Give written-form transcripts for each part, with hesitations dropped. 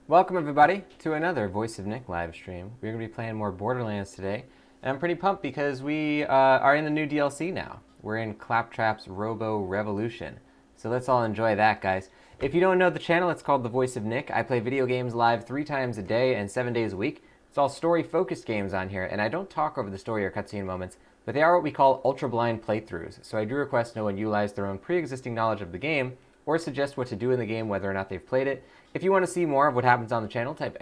Welcome everybody to another Voice of Nick live stream. We're going to be playing more Borderlands today, and I'm pretty pumped because we are in the new DLC now. We're in CLAPTRAPS Robo Revolution. So let's all enjoy that, guys. If you don't know the channel, it's called The Voice of Nick. I play video games live 3 times a day and 7 days a week. It's all story-focused games on here, and I don't talk over the story or cutscene moments, but they are what we call ultra-blind playthroughs. So I do request no one utilize their own pre-existing knowledge of the game or suggest what to do in the game, whether or not they've played it. If you want to see more of what happens on the channel, type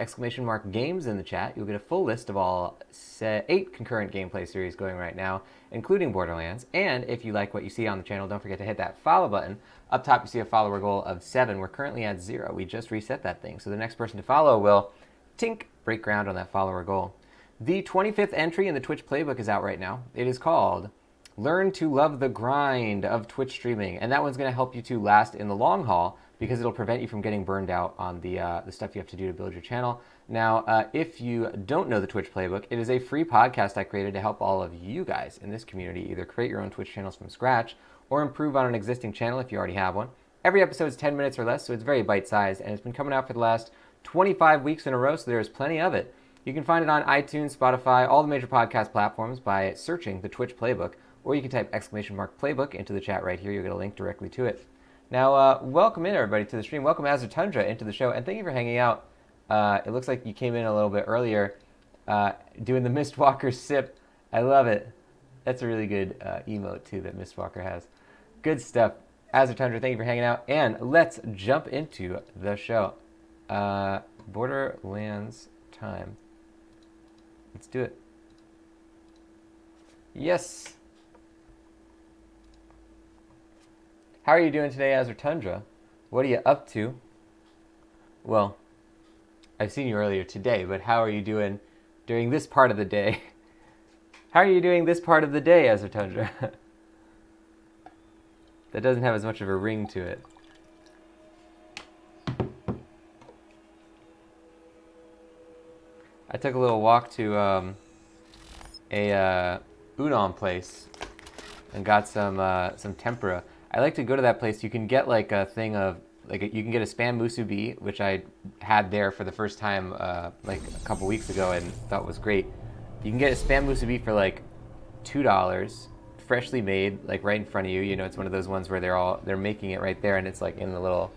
!games in the chat. You'll get a full list of all 8 concurrent gameplay series going right now, including Borderlands. And if you like what you see on the channel, don't forget to hit that follow button. Up top, you see a follower goal of 7. We're currently at 0. We just reset that thing. So the next person to follow will, tink, break ground on that follower goal. The 25th entry in the Twitch playbook is out right now. It is called Learn to Love the Grind of Twitch Streaming. And that one's going to help you to last in the long haul, because it'll prevent you from getting burned out on the stuff you have to do to build your channel. Now, if you don't know the Twitch playbook, it is a free podcast I created to help all of you guys in this community either create your own Twitch channels from scratch or improve on an existing channel if you already have one. Every episode is 10 minutes or less, so it's very bite-sized, and it's been coming out for the last 25 weeks in a row, so there's plenty of it. You can find it on iTunes, Spotify, all the major podcast platforms by searching the Twitch playbook, or you can type !playbook into the chat right here. You'll get a link directly to it. Now, welcome in, everybody, to the stream. Welcome, Azure Tundra, into the show, and thank you for hanging out. It looks like you came in a little bit earlier doing the Mistwalker sip. I love it. That's a really good emote, too, that Mistwalker has. Good stuff. Azure Tundra, thank you for hanging out, and let's jump into the show. Borderlands time. Let's do it. Yes. How are you doing today, Azure Tundra? What are you up to? Well, I've seen you earlier today, but how are you doing during this part of the day? How are you doing this part of the day, Azure Tundra? That doesn't have as much of a ring to it. I took a little walk to a udon place and got some tempura. I like to go to that place. You can get like a thing of, you can get a spam musubi, which I had there for the first time like a couple weeks ago and thought was great. You can get a spam musubi for like $2, freshly made, like right in front of you. You know, it's one of those ones where they're making it right there, and it's like in the little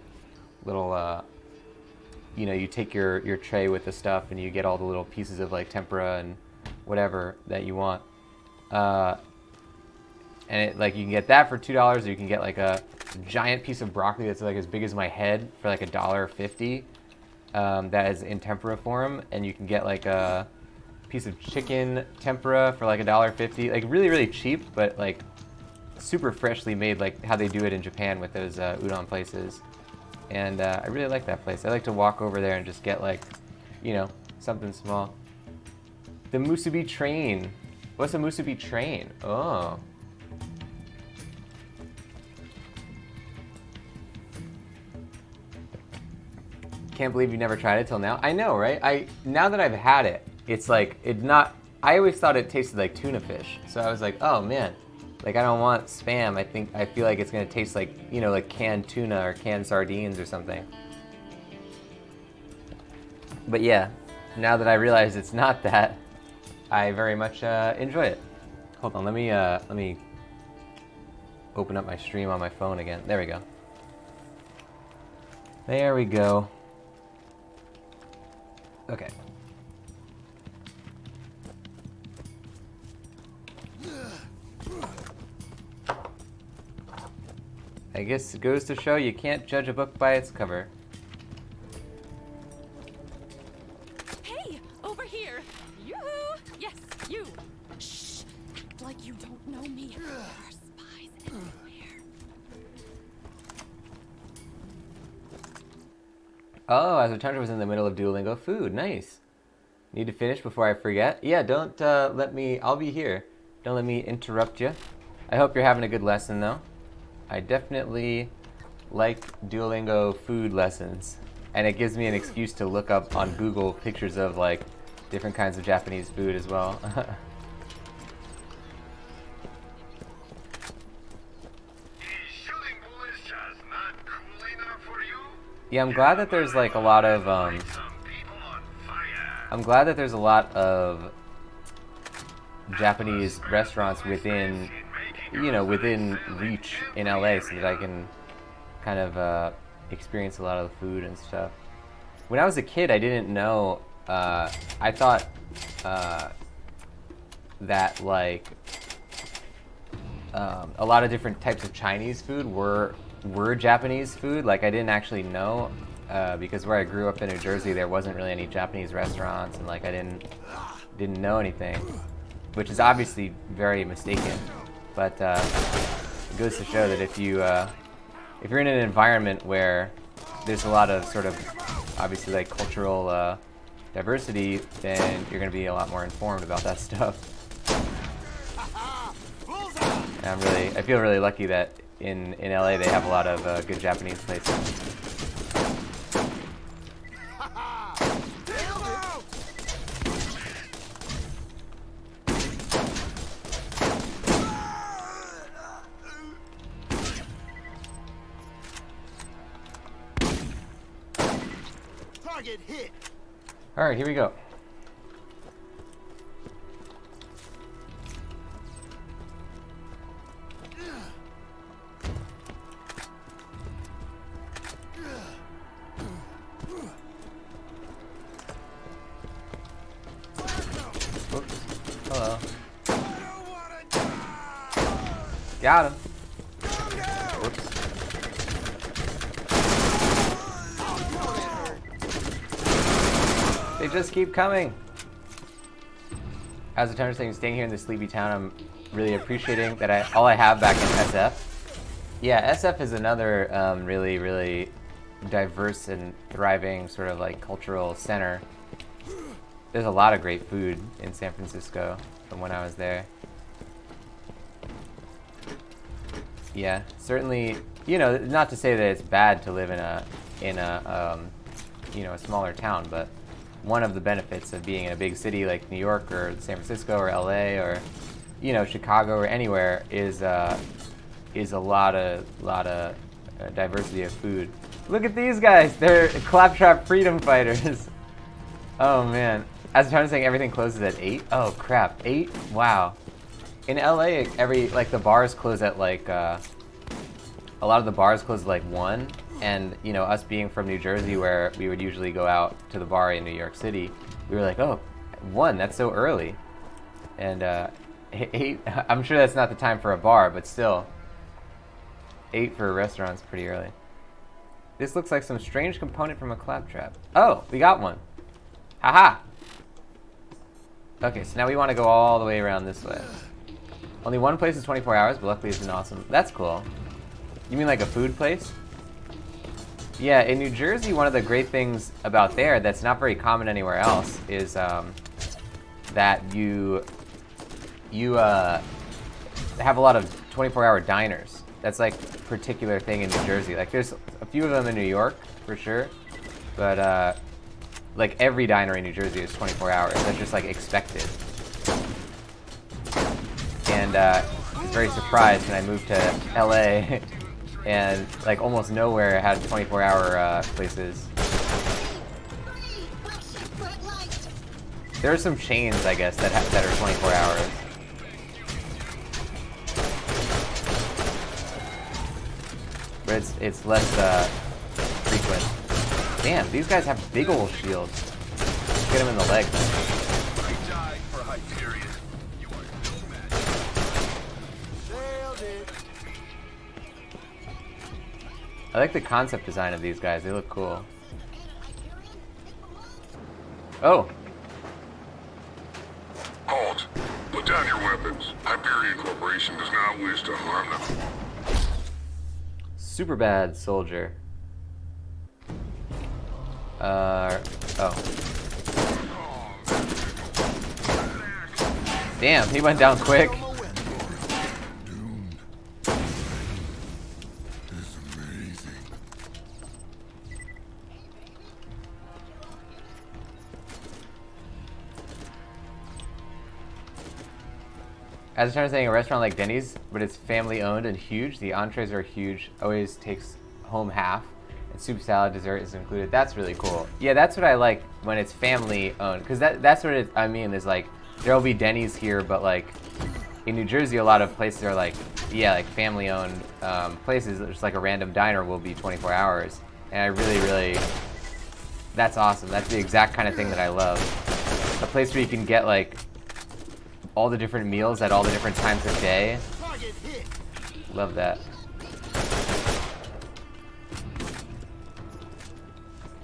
you know, you take your tray with the stuff and you get all the little pieces of like tempura and whatever that you want. And it, like, you can get that for $2, or you can get like a giant piece of broccoli that's like as big as my head for like $1.50. That is in tempura form, and you can get like a piece of chicken tempura for like $1.50. Like really, really cheap, but like super freshly made, like how they do it in Japan with those udon places. And I really like that place. I like to walk over there and just get like, you know, something small. The musubi train. What's a musubi train? Oh. Can't believe you never tried it till now. I know, right? Now that I've had it, it's like I always thought it tasted like tuna fish. So I was like, oh man, like I don't want spam. I feel like it's gonna taste like, you know, like canned tuna or canned sardines or something. But yeah, now that I realize it's not that, I very much enjoy it. Hold on, let me open up my stream on my phone again. There we go. There we go. Okay. I guess it goes to show you can't judge a book by its cover. Hey, over here! Yoo-hoo! Yes, you! Shh! Act like you don't know me. There are spies everywhere. Oh, as Tundra was in the middle of Duolingo food. Nice. Need to finish before I forget? Yeah, don't let me... I'll be here. Don't let me interrupt you. I hope you're having a good lesson, though. I definitely like Duolingo food lessons. And it gives me an excuse to look up on Google pictures of, like, different kinds of Japanese food as well. Yeah, I'm glad that there's like a lot of I'm glad that there's a lot of Japanese restaurants within, you know, within reach in LA, so that I can kind of experience a lot of the food and stuff. When I was a kid, I didn't know. I thought that like a lot of different types of Chinese food were Japanese food. Like I didn't actually know because where I grew up in New Jersey, there wasn't really any Japanese restaurants, and like I didn't know anything, which is obviously very mistaken. But it goes to show that if you're in an environment where there's a lot of sort of obviously like cultural diversity, then you're going to be a lot more informed about that stuff. And I feel really lucky that in LA they have a lot of good Japanese places. Target hit. All right, here we go. Oops. Hello. Got him. Whoops. They just keep coming. As a Tony saying, staying here in this sleepy town, I'm really appreciating that all I have back in SF. Yeah, SF is another really, really diverse and thriving sort of like cultural center. There's a lot of great food in San Francisco from when I was there. Yeah, certainly, you know, not to say that it's bad to live in a you know, a smaller town, but one of the benefits of being in a big city like New York or San Francisco or LA or, you know, Chicago or anywhere is a lot of diversity of food. Look at these guys! They're claptrap freedom fighters. Oh man. As I'm saying, everything closes at 8. Oh crap, 8? Wow. In LA, like the bars close at like a lot of the bars close at like 1. And, you know, us being from New Jersey, where we would usually go out to the bar in New York City, we were like, oh, 1, that's so early. And 8, I'm sure that's not the time for a bar, but still, 8 for a restaurant's pretty early. This looks like some strange component from a claptrap. Oh, we got one. Haha! Okay, so now we want to go all the way around this way. Only one place is 24 hours, but luckily it's an awesome... That's cool. You mean like a food place? Yeah, in New Jersey, one of the great things about there that's not very common anywhere else is that you have a lot of 24-hour diners. That's like a particular thing in New Jersey. Like there's a few of them in New York, for sure, but like every diner in New Jersey is 24 hours. That's just like expected. And I was very surprised when I moved to LA and like almost nowhere had 24-hour places. There are some chains, I guess, that are 24 hours. But it's less frequent. Damn, these guys have big old shields. Get them in the leg. I like the concept design of these guys. They look cool. Oh. Halt. Put down your weapons. Hyperion Corporation does not wish to harm them. Super bad soldier. Oh. Damn, he went down quick. As I was trying to say, a restaurant like Denny's, but it's family owned and huge. The entrees are huge, always takes home half, and soup, salad, dessert is included. That's really cool. Yeah, that's what I like when it's family owned, because that's what I mean is like, there'll be Denny's here, but like in New Jersey, a lot of places are like, yeah, like family owned places, just like a random diner will be 24 hours. And I really, that's awesome. That's the exact kind of thing that I love. A place where you can get like all the different meals at all the different times of day. Love that.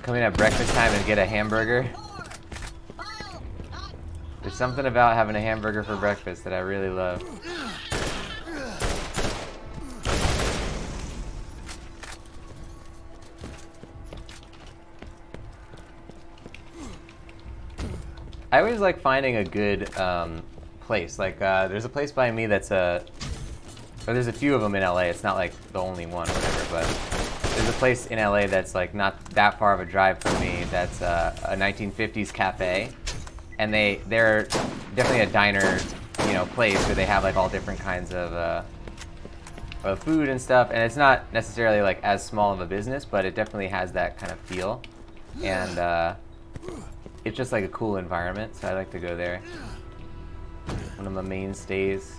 Come in at breakfast time and get a hamburger. There's something about having a hamburger for breakfast that I really love. I always like finding a good place. Like, there's a place by me that's or there's a few of them in LA. It's not like the only one or whatever, but there's a place in LA that's like not that far of a drive from me. That's a 1950s cafe, and they're definitely a diner, you know, place where they have like all different kinds of food and stuff. And it's not necessarily like as small of a business, but it definitely has that kind of feel, and it's just like a cool environment. So I like to go there. One of my mainstays.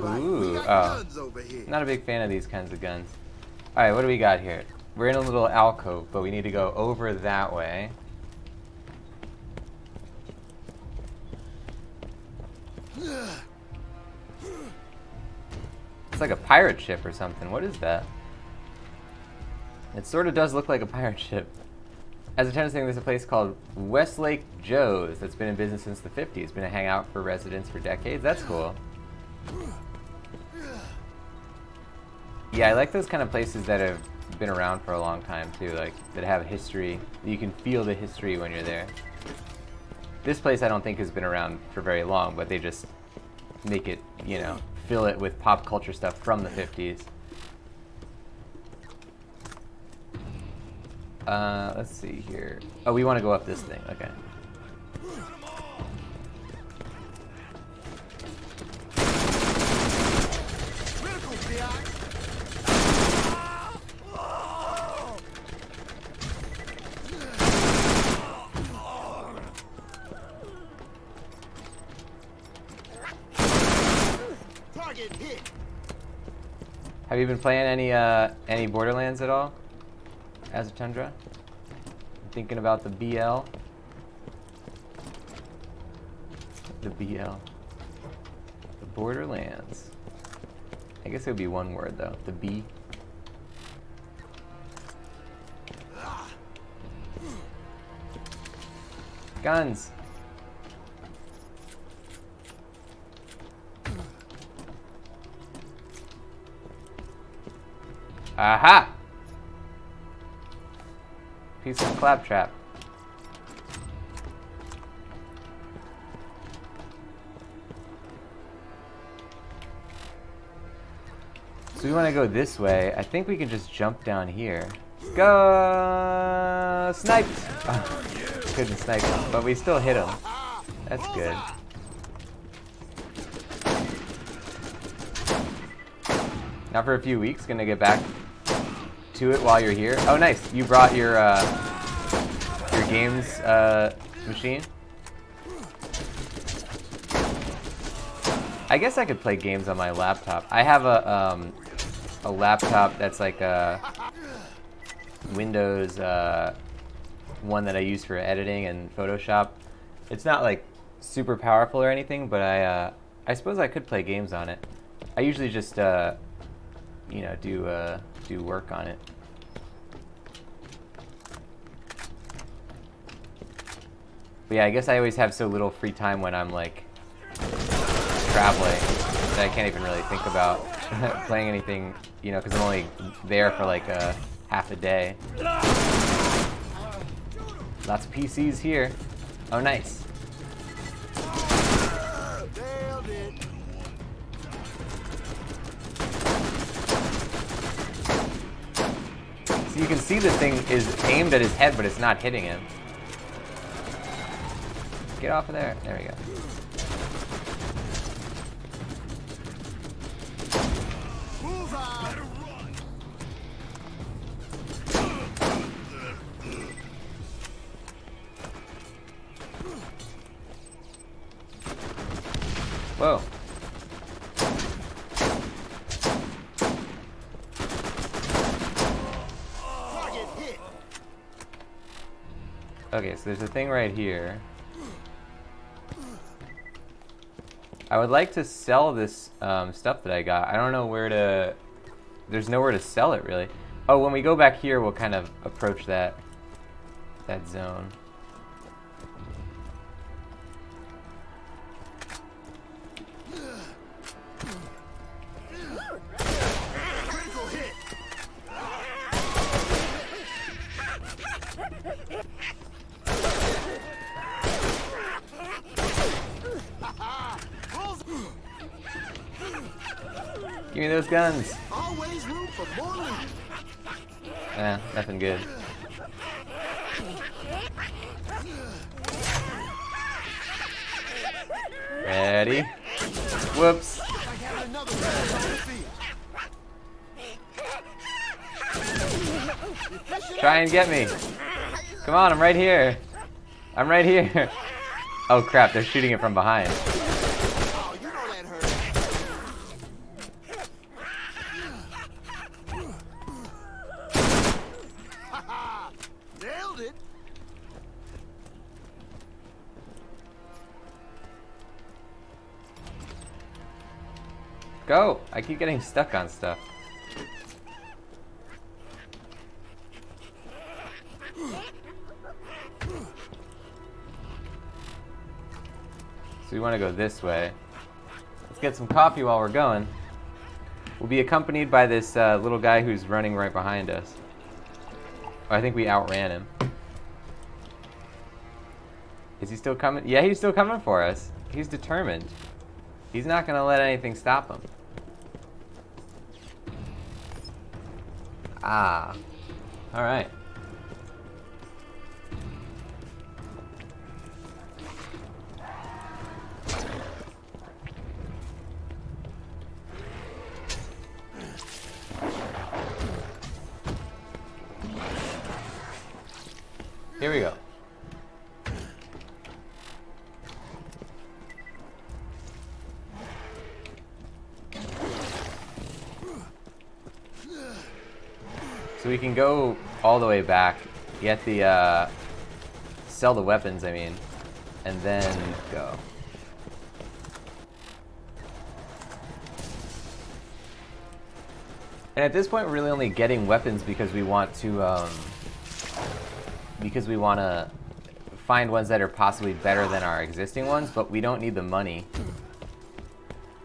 Ooh, oh. Not a big fan of these kinds of guns. Alright, what do we got here? We're in a little alcove, but we need to go over that way. It's like a pirate ship or something. What is that? It sort of does look like a pirate ship. As a tennis thing, there's a place called Westlake Joe's that's been in business since the 50s. It's been a hangout for residents for decades. That's cool. Yeah, I like those kind of places that have been around for a long time too, like that have history. You can feel the history when you're there. This place I don't think has been around for very long, but they just make it, you know, fill it with pop culture stuff from the 50s. Let's see here. Oh, we want to go up this thing. Okay. Target hit. Have you been playing any Borderlands at all? As a Tundra? Thinking about the BL? The BL. The Borderlands. I guess it would be one word though. The B. Guns. Aha! Piece of claptrap. So we want to go this way. I think we can just jump down here. Go! Sniped! Oh, couldn't snipe him, but we still hit him. That's good. Now for a few weeks, gonna get back to it while you're here. Oh, nice! You brought your games machine. I guess I could play games on my laptop. I have a laptop that's like a Windows one that I use for editing and Photoshop. It's not like super powerful or anything, but I suppose I could play games on it. I usually just you know, do work on it. But yeah, I guess I always have so little free time when I'm like traveling that I can't even really think about playing anything, you know, because I'm only there for like half a day. Lots of PCs here. Oh, nice. can see the thing is aimed at his head, but it's not hitting him. Get off of there. There we go. Whoa. Target hit. Okay, so there's a thing right here. I would like to sell this stuff that I got. I don't know where to... There's nowhere to sell it, really. Oh, when we go back here, we'll kind of approach that zone. Critical hit. Give me those guns. Always room for more loot. Nothing good. Ready? Whoops. Like having another man on the field. Try and get me. Come on, I'm right here. I'm right here. Oh crap, they're shooting it from behind. Oh, you know that hurt. Haha, nailed it. Go! I keep getting stuck on stuff. So we want to go this way. Let's get some coffee while we're going. We'll be accompanied by this little guy who's running right behind us. Oh, I think we outran him. Is he still coming? Yeah, he's still coming for us. He's determined. He's not going to let anything stop him. Ah. All right. Here we go. So we can go all the way back, get the, sell the weapons, I mean, and then go. And at this point, we're really only getting weapons because we want to, find ones that are possibly better than our existing ones, but we don't need the money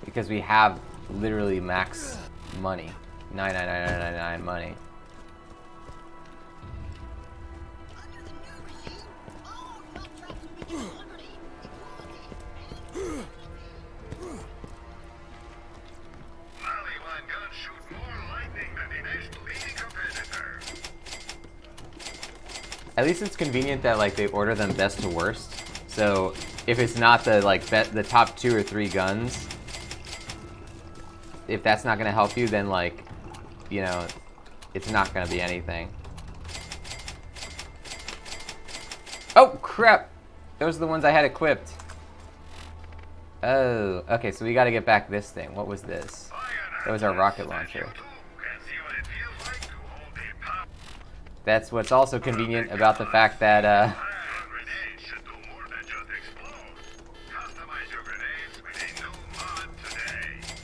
because we have literally max money, 99999 money. At least it's convenient that like they order them best to worst. So if it's not the like the top 2 or 3 guns, if that's not gonna help you, then like, you know, it's not gonna be anything. Oh crap! Those are the ones I had equipped. Oh, okay. So we got to get back this thing. What was this? That was our rocket launcher. That's what's also convenient about the fact that,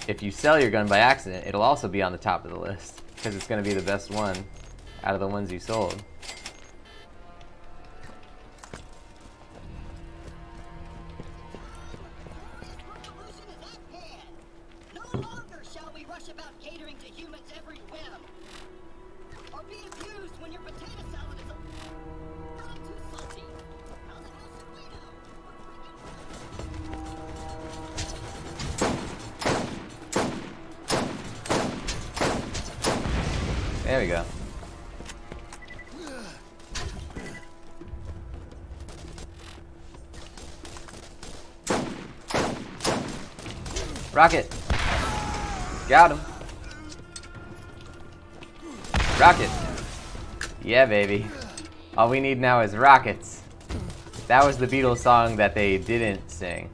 if you sell your gun by accident, it'll also be on the top of the list, because it's going to be the best one out of the ones you sold. No longer shall we rush about catering to humans' every whim, or be abused when your potato salad is not too salty. How the hell should we know? There we go. Rocket. Got him. Rocket. Yeah, baby. All we need now is rockets. That was the Beatles song that they didn't sing.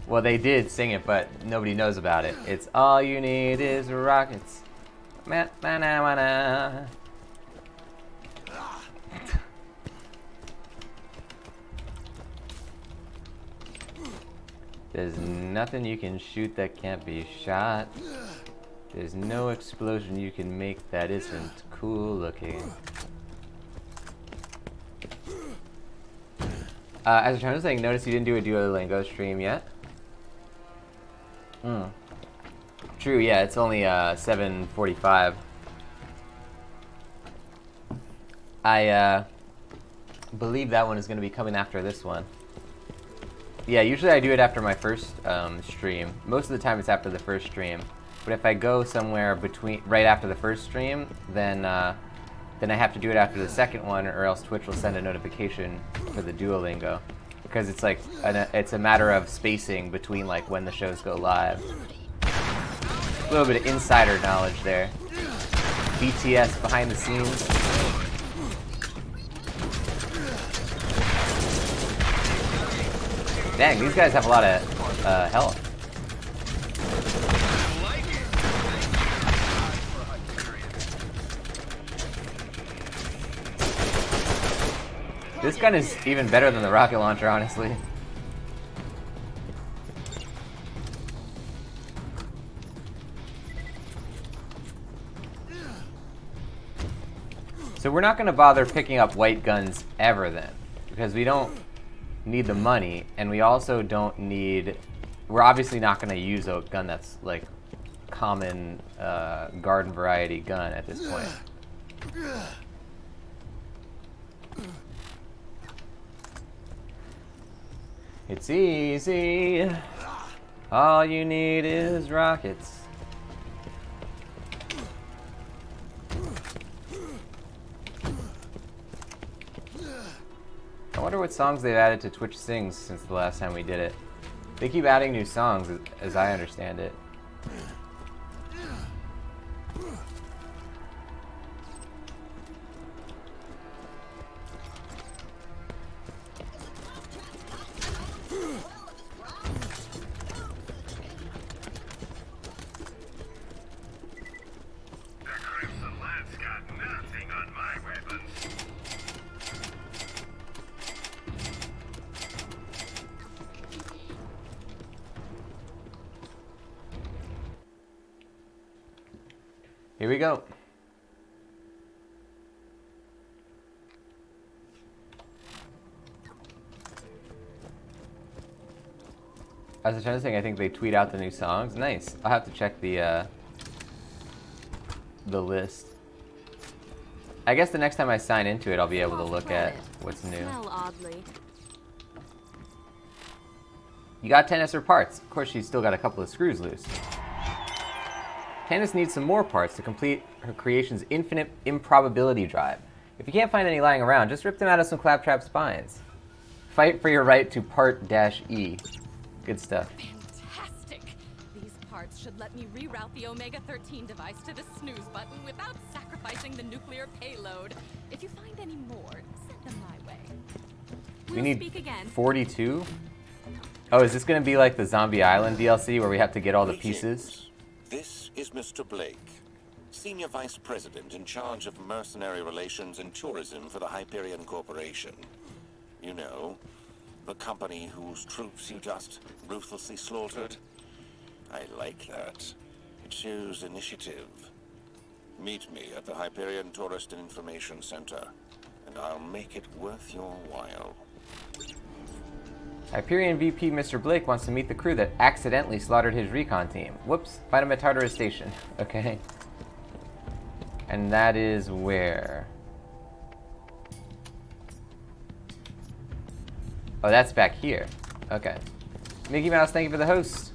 Well, they did sing it, but nobody knows about it. It's all you need is rockets. Ma-na-na-na. There's nothing you can shoot that can't be shot. There's no explosion you can make that isn't cool looking. As I was saying, notice you didn't do a Duolingo stream yet. True, yeah, it's only 7:45. I believe that one is going to be coming after this one. Yeah, usually I do it after my first stream. Most of the time it's after the first stream. But if I go somewhere right after the first stream, then I have to do it after the second one, or else Twitch will send a notification for the Duolingo, because it's like it's a matter of spacing between like when the shows go live. A little bit of insider knowledge there. BTS behind the scenes. Dang, these guys have a lot of health. This gun is even better than the rocket launcher, honestly. So we're not going to bother picking up white guns ever then, because we don't need the money, and we also don't need... We're obviously not going to use a gun that's like common garden variety gun at this point. It's easy. All you need is rockets. I wonder what songs they've added to Twitch Sings since the last time we did it. They keep adding new songs, as I understand it. Here we go. As I was trying to say, I think they tweet out the new songs. Nice. I'll have to check the list. I guess the next time I sign into it, I'll be able to look at what's new. Smell oddly. You got Tennis or parts? Of course, she's still got a couple of screws loose. Tannis needs some more parts to complete her creation's infinite improbability drive. If you can't find any lying around, just rip them out of some claptrap spines. Fight for your right to part-E. Good stuff. Fantastic! These parts should let me reroute the Omega-13 device to the snooze button without sacrificing the nuclear payload. If you find any more, send them my way. We We'll need speak again. 42? Oh, is this going to be like the Zombie Island DLC where we have to get all the pieces? This is Mr. Blake, Senior Vice President in charge of mercenary relations and tourism for the Hyperion Corporation. You know, the company whose troops you just ruthlessly slaughtered. I like that. It shows initiative. Meet me at the Hyperion Tourist and Information Center, and I'll make it worth your while. Hyperion VP Mr. Blake wants to meet the crew that accidentally slaughtered his recon team. Whoops, find him at Tartarus Station. Okay. And that is where? Oh, that's back here. Okay. Mickey Mouse, thank you for the host.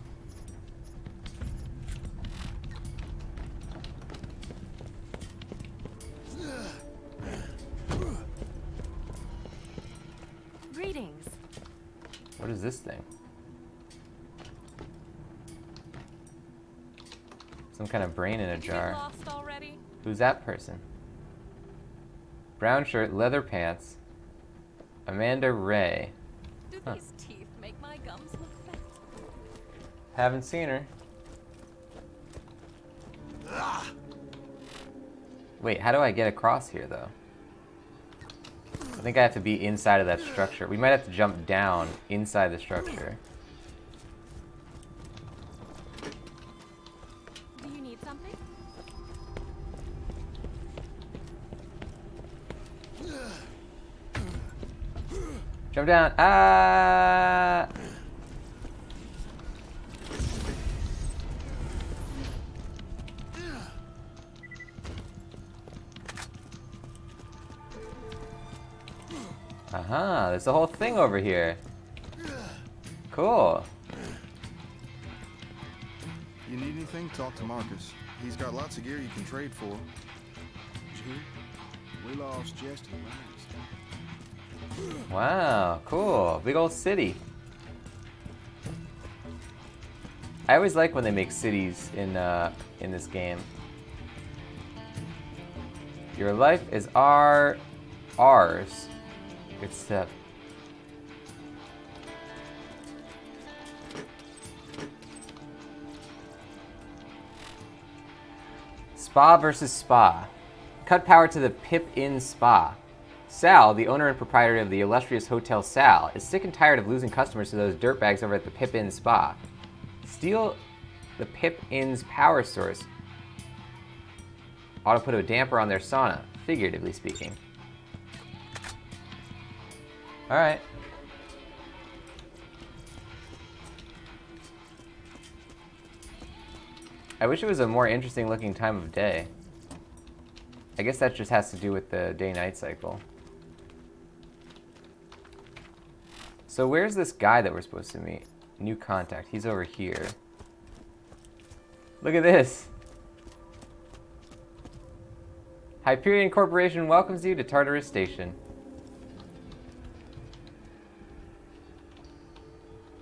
Greetings. What is this thing? Some kind of brain in a Did you jar. get lost already? Who's that person? Brown shirt, leather pants. Amanda Ray. Do Huh. these teeth make my gums look fat? Haven't seen her. Wait, how do I get across here, though? I think I have to be inside of that structure. We might have to jump down inside the structure. Do you need something? Jump down. Ah! Aha, there's a whole thing over here. Cool. You need anything? Talk to Marcus. He's got lots of gear you can trade for. We lost Jesse. Wow, cool. Big old city. I always like when they make cities in this game. Your life is ours. Good stuff. Spa versus Spa. Cut power to the Pip Inn Spa. Sal, the owner and proprietor of the illustrious Hotel Sal, is sick and tired of losing customers to those dirtbags over at the Pip Inn Spa. Steal the Pip Inn's power source. Ought to put a damper on their sauna, figuratively speaking. Alright. I wish it was a more interesting looking time of day. I guess that just has to do with the day-night cycle. So where's this guy that we're supposed to meet? New contact. He's over here. Look at this. Hyperion Corporation welcomes you to Tartarus Station.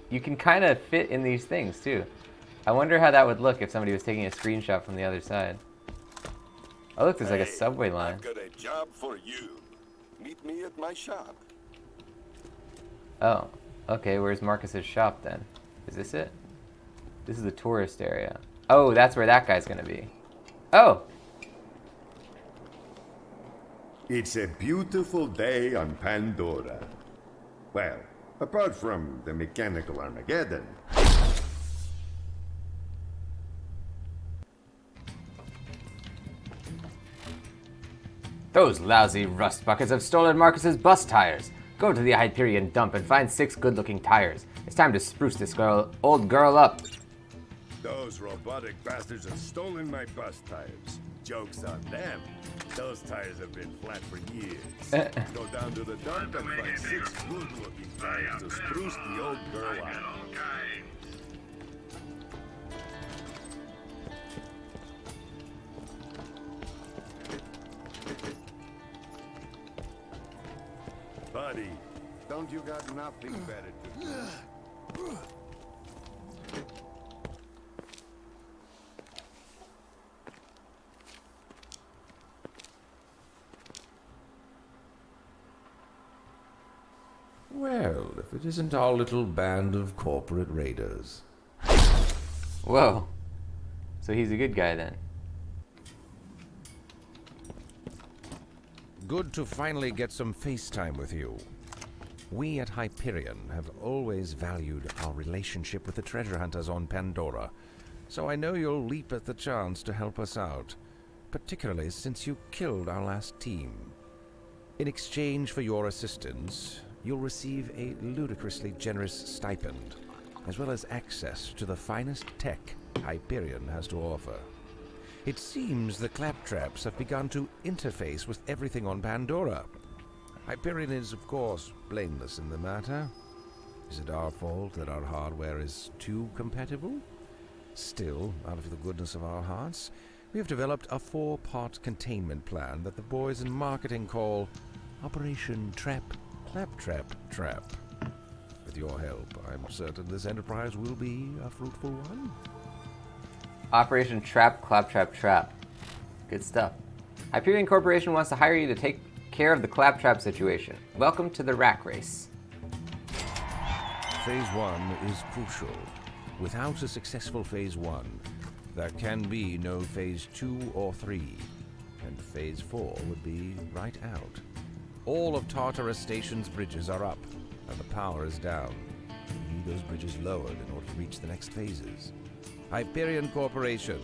You can kind of fit in these things, too. I wonder how that would look if somebody was taking a screenshot from the other side. Oh, look, there's like a subway line. I've got a job for you. Meet me at my shop. Oh, okay, where's Marcus's shop then? Is this it? This is the tourist area. Oh, that's where that guy's gonna be. Oh! It's a beautiful day on Pandora. Well, apart from the mechanical Armageddon. Those lousy rust buckets have stolen Marcus's bus tires. Go to the Hyperion dump and find 6 good-looking tires. It's time to spruce this old girl up. Those robotic bastards have stolen my bus tires. Joke's on them. Those tires have been flat for years. Go down to the dump and find 6 good-looking tires to spruce the old girl up. Buddy, don't you got nothing better to do? Well, if it isn't our little band of corporate raiders. Whoa. So he's a good guy then. Good to finally get some FaceTime with you. We at Hyperion have always valued our relationship with the treasure hunters on Pandora, so I know you'll leap at the chance to help us out, particularly since you killed our last team. In exchange for your assistance, you'll receive a ludicrously generous stipend, as well as access to the finest tech Hyperion has to offer. It seems the CLAPTRAPS have begun to interface with everything on Pandora. Hyperion is, of course, blameless in the matter. Is it our fault that our hardware is too compatible? Still, out of the goodness of our hearts, we have developed a 4-part containment plan that the boys in marketing call Operation Claptrap Trap. With your help, I'm certain this enterprise will be a fruitful one. Operation Trap, Claptrap, Trap. Good stuff. Hyperion Corporation wants to hire you to take care of the Claptrap situation. Welcome to the rack race. Phase 1 is crucial. Without a successful Phase 1, there can be no Phase 2 or 3, and Phase 4 would be right out. All of Tartarus Station's bridges are up, and the power is down. We need those bridges lowered in order to reach the next phases. Hyperion Corporation,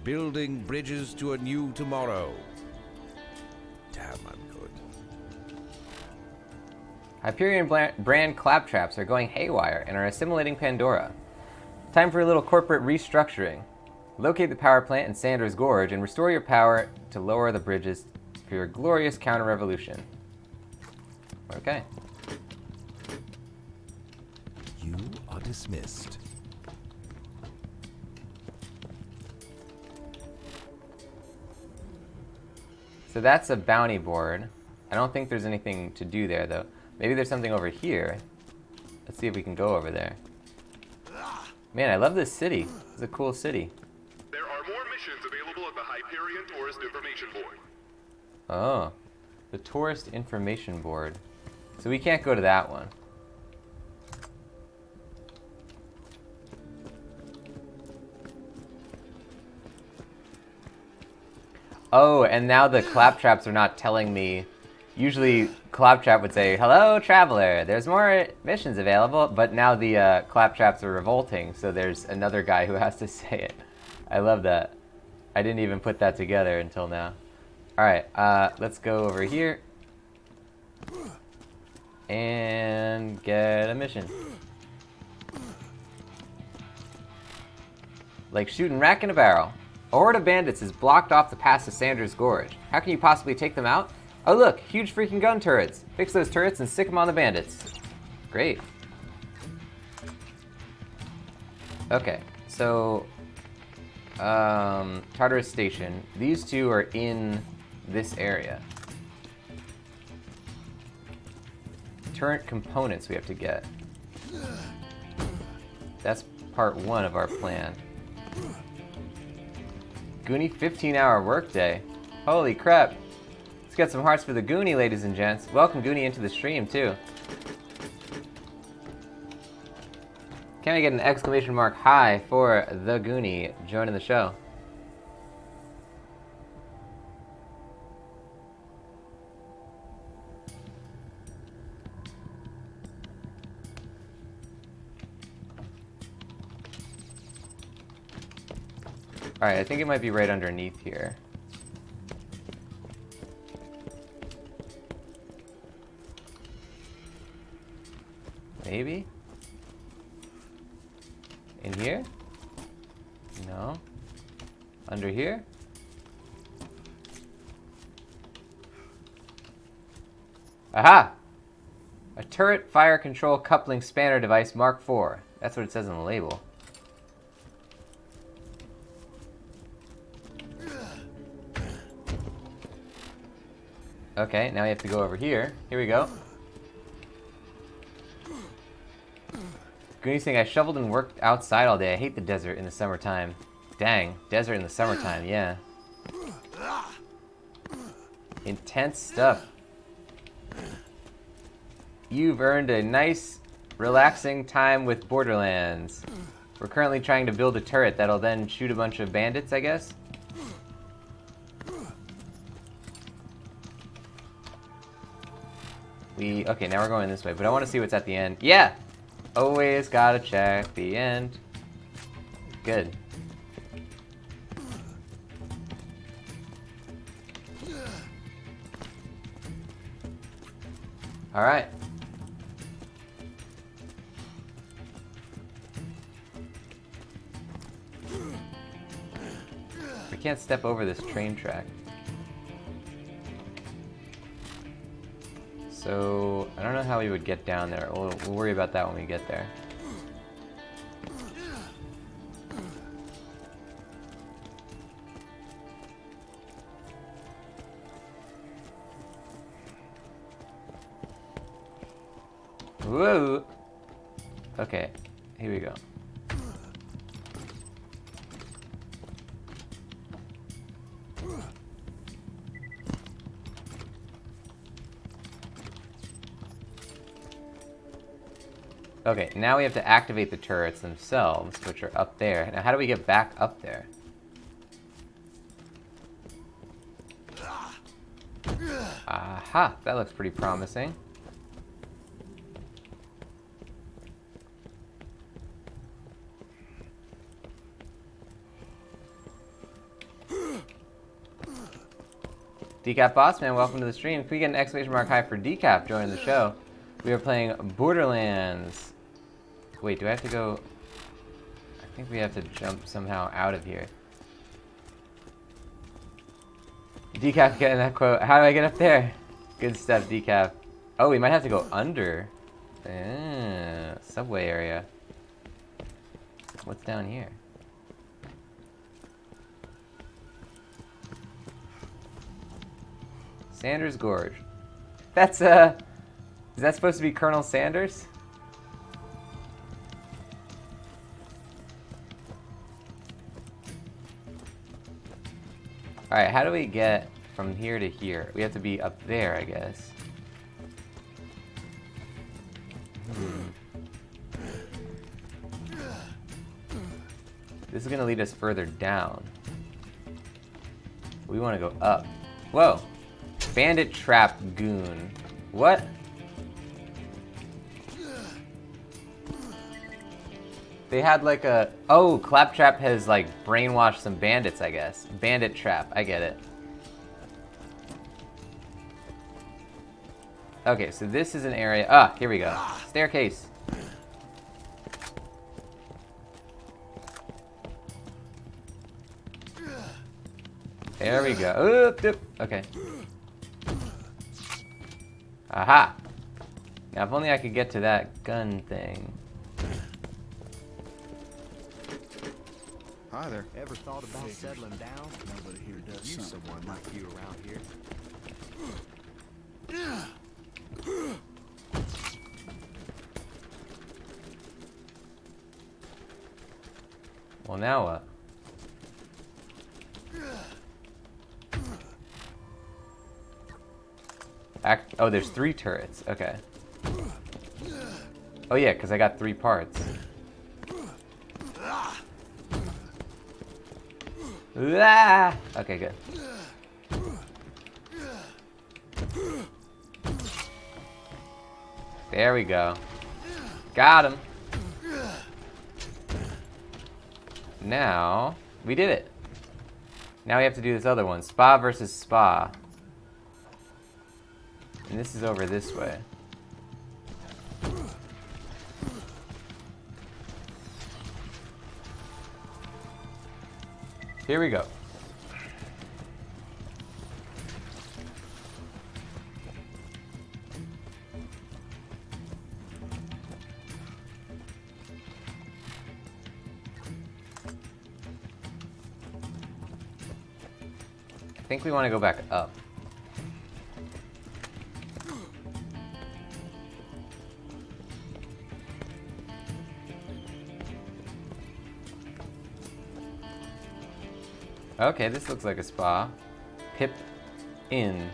building bridges to a new tomorrow. Damn, I'm good. Hyperion brand claptraps are going haywire and are assimilating Pandora. Time for a little corporate restructuring. Locate the power plant in Sandra's Gorge and restore your power to lower the bridges for your glorious counter-revolution. Okay. You are dismissed. So that's a bounty board. I don't think there's anything to do there, though. Maybe there's something over here. Let's see if we can go over there. Man, I love this city. It's a cool city. There are more missions available at the Hyperion Tourist Information Board. Oh, the Tourist Information Board. So we can't go to that one. Oh, and now the claptraps are not telling me. Usually, claptrap would say, "Hello, traveler. There's more missions available." But now the claptraps are revolting, so there's another guy who has to say it. I love that. I didn't even put that together until now. All right, let's go over here and get a mission. Like shooting rack in a barrel. A horde of bandits is blocked off the pass to Sandra's Gorge. How can you possibly take them out? Oh look, huge freaking gun turrets. Fix those turrets and stick them on the bandits. Great. Okay, so Tartarus Station. These two are in this area. Turret components we have to get. That's part one of our plan. Goonie 15-hour workday. Holy crap. Let's get some hearts for the Goonie, ladies and gents. Welcome Goonie into the stream, too. Can I get an exclamation mark high for the Goonie joining the show? Alright, I think it might be right underneath here. Maybe? In here? No. Under here? Aha! A turret fire control coupling spanner device Mark IV. That's what it says on the label. Okay, now we have to go over here. Here we go. Goonie's saying, I shoveled and worked outside all day. I hate the desert in the summertime. Dang, desert in the summertime, yeah. Intense stuff. You've earned a nice, relaxing time with Borderlands. We're currently trying to build a turret that'll then shoot a bunch of bandits, I guess? Okay, now we're going this way, but I want to see what's at the end. Yeah! Always gotta check the end. Good. Alright. We can't step over this train track. So, I don't know how we would get down there. We'll worry about that when we get there. Whoa! Okay, here we go. Okay, now we have to activate the turrets themselves, which are up there. Now, how do we get back up there? Aha, that looks pretty promising. Decap Bossman, welcome to the stream. Can we get an exclamation mark high for Decap joining the show? We are playing Borderlands. Wait, do I have to go? I think we have to jump somehow out of here. Decap getting that quote. How do I get up there? Good stuff, Decap. Oh, we might have to go under. Subway area. What's down here? Sanders Gorge. That's, is that supposed to be Colonel Sanders? Alright, how do we get from here to here? We have to be up there, I guess. This is gonna lead us further down. We want to go up. Whoa! Bandit Trap Goon. What? They had like a... Oh, Claptrap has like brainwashed some bandits, I guess. Bandit Trap, I get it. Okay, so this is an area... Ah, here we go. Staircase. There we go. Oop, oop. Okay. Aha! Now, if only I could get to that gun thing. Hi there. Ever thought about settling down? Nobody here does you someone like you around here. Well, now what? Oh, there's 3 turrets. Okay. Oh yeah, because I got 3 parts. Ah! Okay, good. There we go. Got him. Now, we did it. Now we have to do this other one. Spa versus spa. And this is over this way. Here we go. I think we want to go back up. Okay, this looks like a spa. Pip in.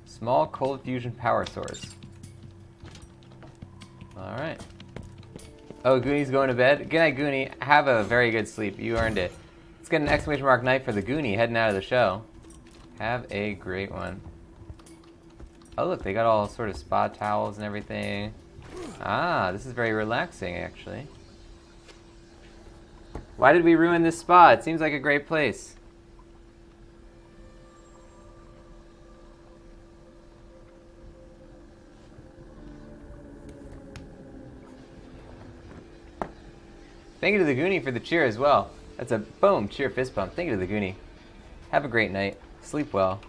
Small cold fusion power source. All right. Oh, Goonie's going to bed? Good night, Goonie. Have a very good sleep. You earned it. Let's get an exclamation mark night for the Goonie heading out of the show. Have a great one. Oh, look, they got all sort of spa towels and everything. Ah, this is very relaxing, actually. Why did we ruin this spa? It seems like a great place. Thank you to the Goonie for the cheer as well. That's a boom, cheer fist bump. Thank you to the Goonie. Have a great night. Sleep well.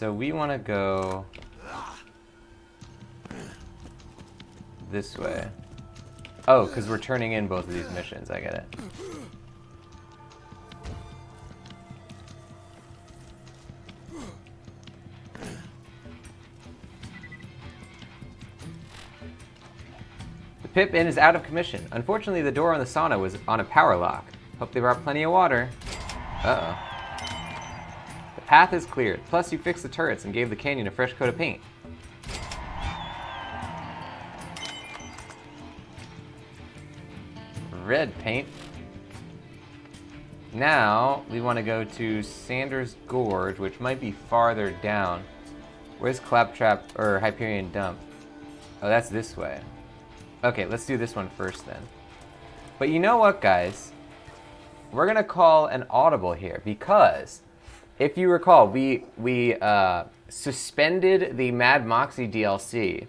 So we want to go this way. Oh, because we're turning in both of these missions. I get it. The pip inn is out of commission. Unfortunately, the door on the sauna was on a power lock. Hope they brought plenty of water. Uh-oh. The path is cleared. Plus, you fixed the turrets and gave the canyon a fresh coat of paint. Red paint. Now, we want to go to Sanders Gorge, which might be farther down. Where's Claptrap, or Hyperion Dump? Oh, that's this way. Okay, let's do this one first then. But you know what, guys? We're gonna call an audible here because, if you recall, we suspended the Mad Moxie DLC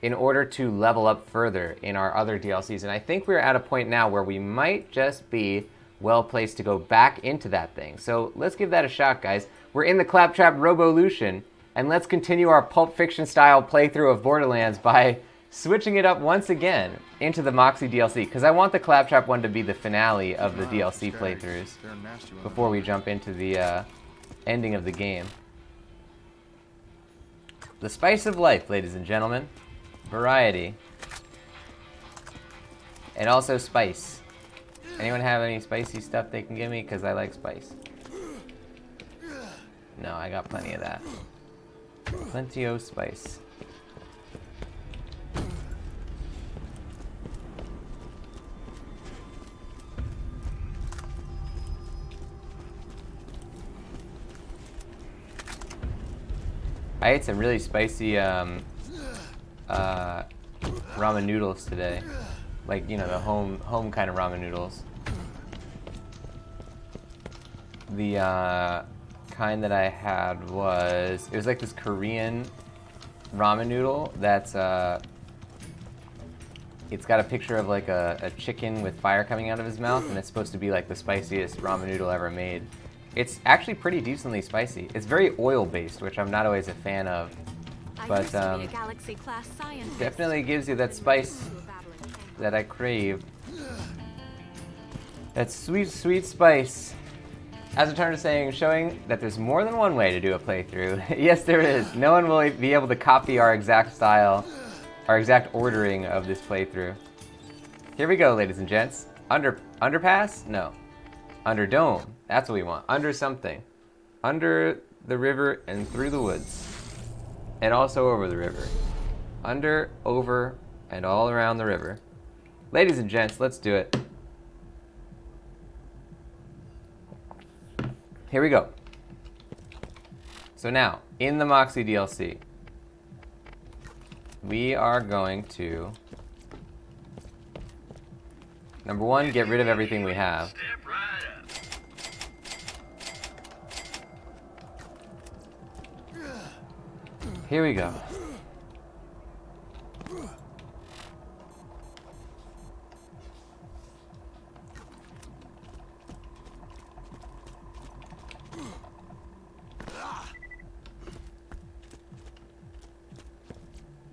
in order to level up further in our other DLCs, and I think we're at a point now where we might just be well placed to go back into that thing. So let's give that a shot, guys. We're in the Claptrap Rovolution, and let's continue our Pulp Fiction style playthrough of Borderlands by switching it up once again into the Moxie DLC, because I want the Claptrap one to be the finale of the DLC playthroughs before we jump into the ending of the game. The spice of life, ladies and gentlemen. Variety. And also spice. Anyone have any spicy stuff they can give me? Because I like spice. No, I got plenty of that. Plenty of spice. I ate some really spicy ramen noodles today. Like, you know, the home kind of ramen noodles. The kind that I had was, it was like this Korean ramen noodle that's it's got a picture of like a chicken with fire coming out of his mouth, and it's supposed to be like the spiciest ramen noodle ever made. It's actually pretty decently spicy. It's very oil-based, which I'm not always a fan of, but definitely gives you that spice that I crave. That sweet, sweet spice. As a turn to saying, showing that there's more than one way to do a playthrough. Yes, there is. No one will be able to copy our exact style, our exact ordering of this playthrough. Here we go, ladies and gents. Underpass? No. Under dome. That's what we want. Under something. Under the river and through the woods. And also over the river. Under, over, and all around the river. Ladies and gents, let's do it. Here we go. So now, in the Moxie DLC, we are going to, number one, get rid of everything we have. Here we go.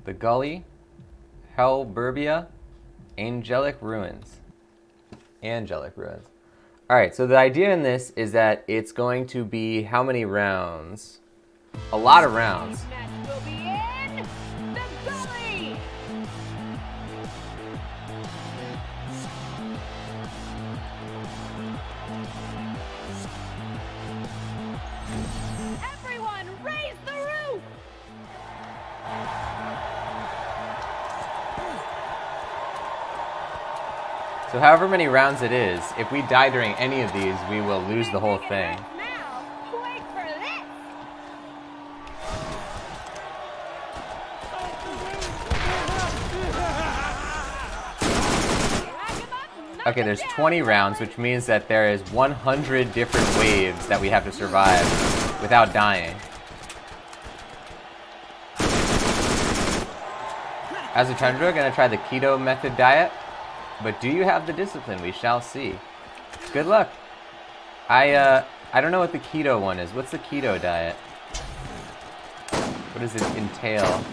The Gully, Hellburbia, Angelic Ruins. Angelic Ruins. Alright, so the idea in this is that it's going to be how many rounds? A lot of rounds. Will be in the Gully! Everyone, raise the roof! So however many rounds it is, if we die during any of these, we will lose the whole thing. Now, wait for this! Okay, there's 20 rounds, which means that there is 100 different waves that we have to survive without dying. As a Tundra, gonna try the keto method diet, but do you have the discipline? We shall see. Good luck. I don't know what the keto one is. What's the keto diet? What does it entail?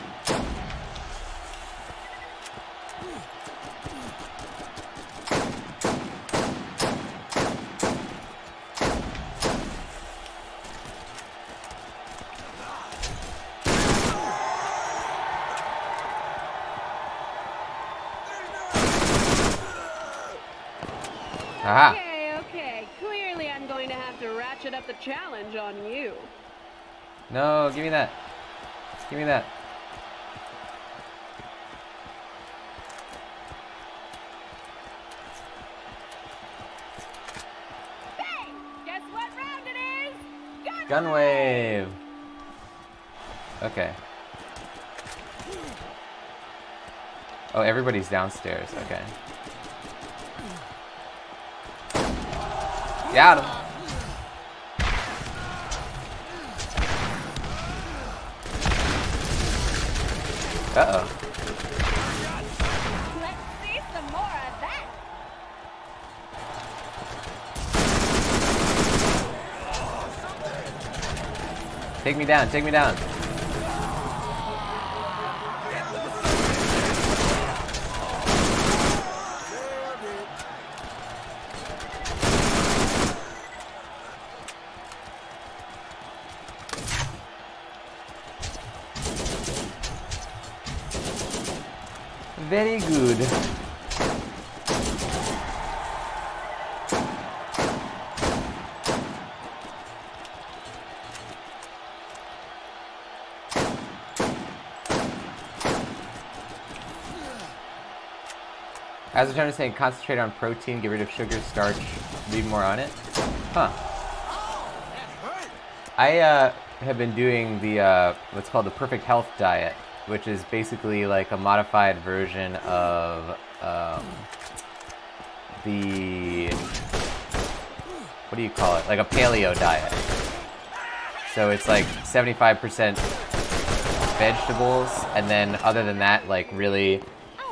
Aha! Okay. Clearly I'm going to have to ratchet up the challenge on you. No, give me that. Give me that. Hey! Guess what round it is? Gun wave! Okay. Oh, everybody's downstairs. Okay. Got him! Uh-oh. Let's see some more of that. Take me down, take me down. Very good. As I'm trying to say, concentrate on protein, get rid of sugar, starch, leave more on it. Huh. I have been doing the what's called the Perfect Health diet, which is basically like a modified version of the, what do you call it? Like a paleo diet. So it's like 75% vegetables, and then other than that, like really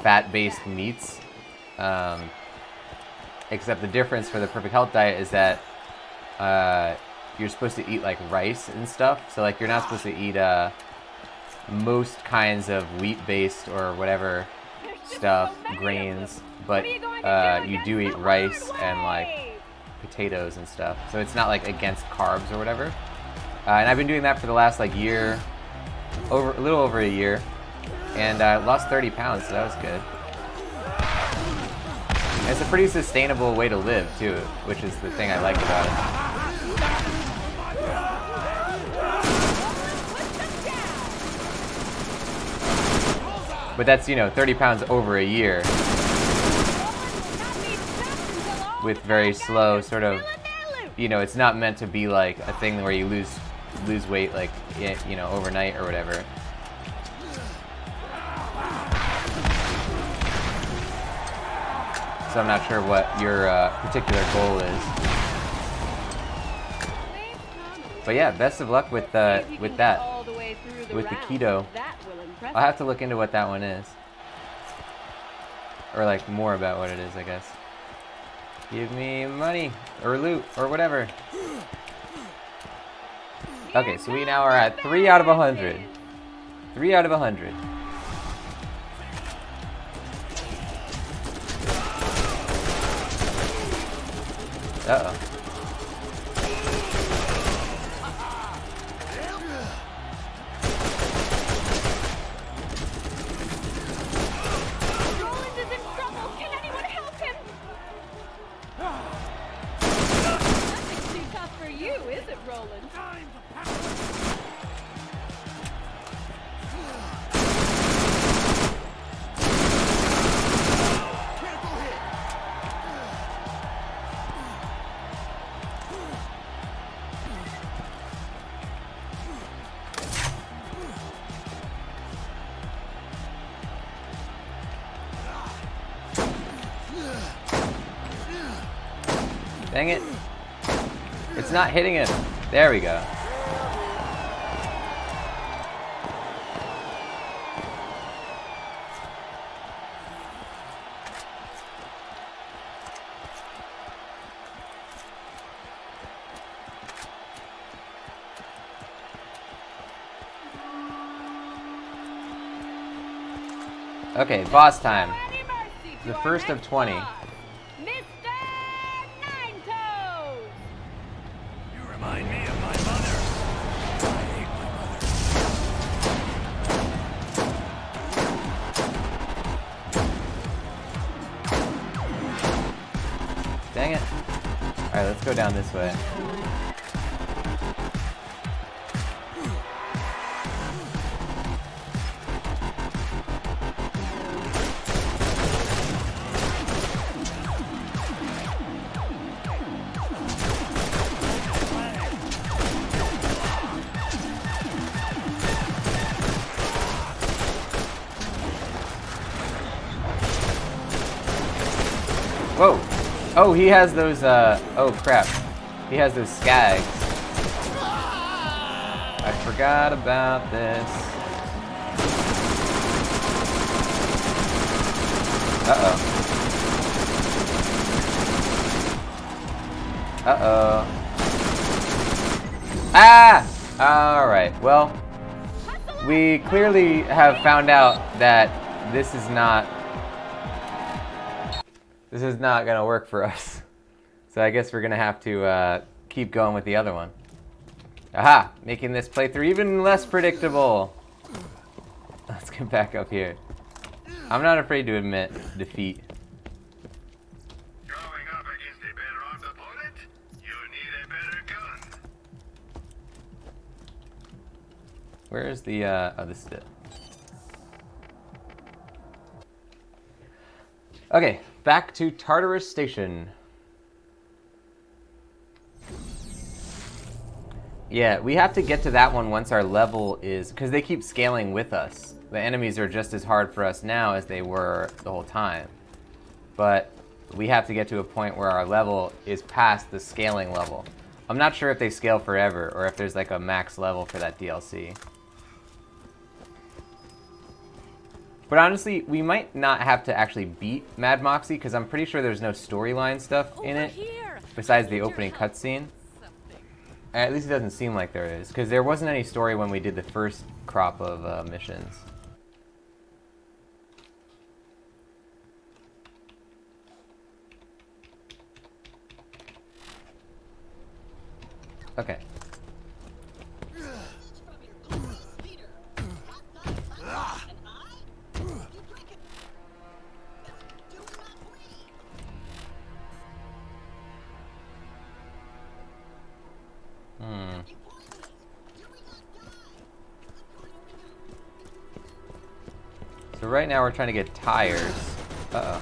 fat-based meats. Except the difference for the Perfect Health diet is that you're supposed to eat like rice and stuff. So like you're not supposed to eat most kinds of wheat-based or whatever stuff, grains, but you do eat rice and like potatoes and stuff. So it's not like against carbs or whatever. And I've been doing that for the last like year, a little over a year, and I lost 30 pounds, so that was good. And it's a pretty sustainable way to live too, which is the thing I like about it. But that's, 30 pounds over a year with very slow sort of, it's not meant to be like a thing where you lose weight like, overnight or whatever. So I'm not sure what your particular goal is. But yeah, best of luck with that, with the keto. I'll have to look into what that one is. Or like more about what it is, I guess. Give me money, or loot, or whatever. Okay, so we now are at 3 out of 100. 3 out of 100. Uh-oh. Roland is in trouble. Can anyone help him? Nothing's too tough for you, is it, Roland? Dang it. It's not hitting him. There we go. Okay, boss time. The first of 20. Mr. Nine Toes! You remind me of my mother. I hate my mother. Dang it. Alright, let's go down this way. Whoa! Oh, he has those, oh crap. He has those skags. I forgot about this. Uh-oh. Uh-oh. Ah! Alright, well, we clearly have found out that this is not gonna work for us. So I guess we're gonna have to keep going with the other one. Aha! Making this playthrough even less predictable. Let's get back up here. I'm not afraid to admit defeat. Going up against a better armed opponent, you need a better gun. Where is the, oh, this is it. Okay, back to Tartarus Station. Yeah, we have to get to that one once our level is, because they keep scaling with us. The enemies are just as hard for us now as they were the whole time. But we have to get to a point where our level is past the scaling level. I'm not sure if they scale forever or if there's like a max level for that DLC. But honestly, we might not have to actually beat Mad Moxie because I'm pretty sure there's no storyline stuff in it besides the opening cutscene. At least it doesn't seem like there is, because there wasn't any story when we did the first crop of missions. Okay. So right now we're trying to get tires. Uh-oh.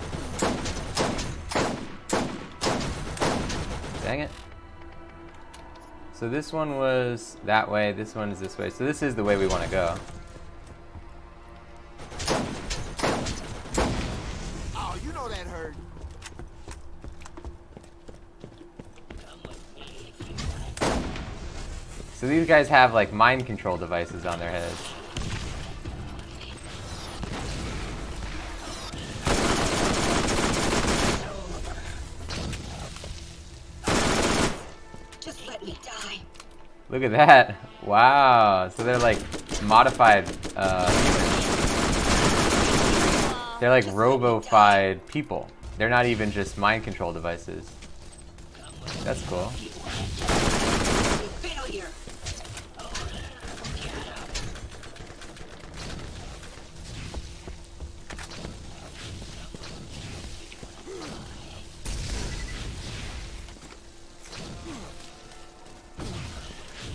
Dang it. So this one was that way, this one is this way. So this is the way we want to go. Oh, you know that hurt. So these guys have like mind control devices on their heads. Look at that. Wow. So they're like modified, they're like robo-fied people. They're not even just mind control devices. That's cool.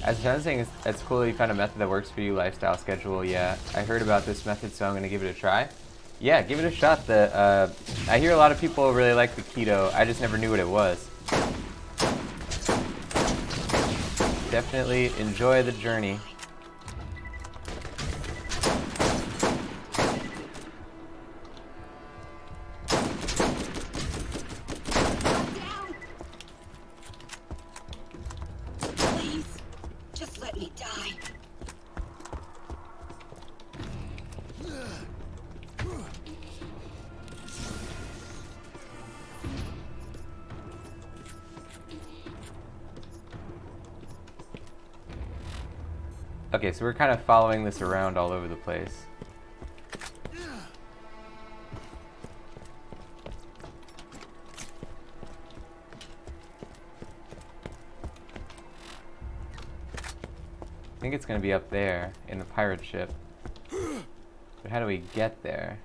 As I was saying, it's cool that you found a method that works for you, lifestyle schedule. Yeah, I heard about this method, so I'm going to give it a try. Yeah, give it a shot. I hear a lot of people really like the keto. I just never knew what it was. Definitely enjoy the journey. Okay, so we're kind of following this around all over the place. think it's gonna be up there in the pirate ship. But how do we get there?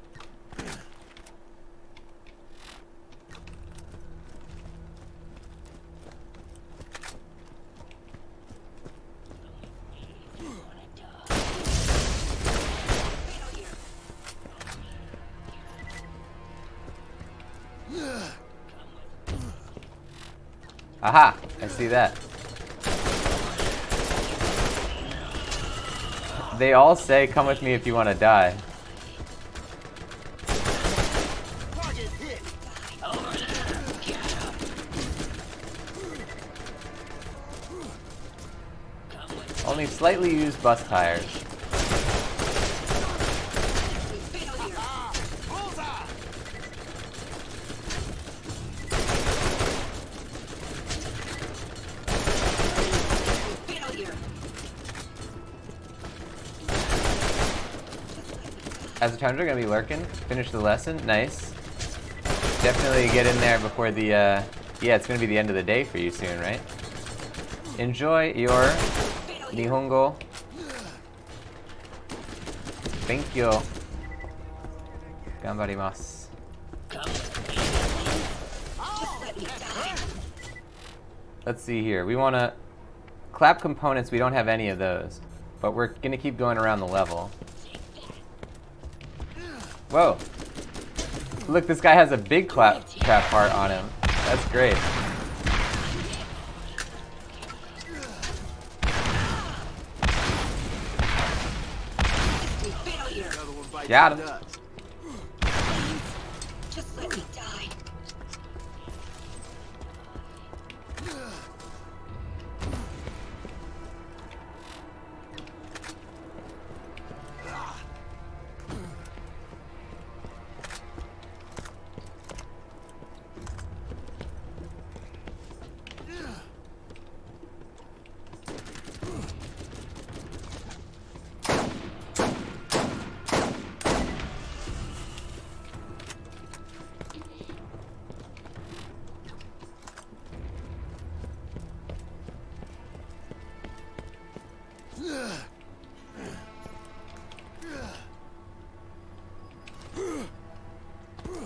Aha! I see that. They all say, come with me if you want to die. Only slightly used bus tires. As a Tundra, gonna be lurking. Finish the lesson. Nice. Definitely get in there before the, yeah, it's gonna be the end of the day for you soon, right? Enjoy your Nihongo. Thank you. Ganbarimasu. Let's see here. We wanna clap components. We don't have any of those, but we're gonna keep going around the level. Whoa. Look, this guy has a big claptrap part on him. That's great. Got him. Just let me die.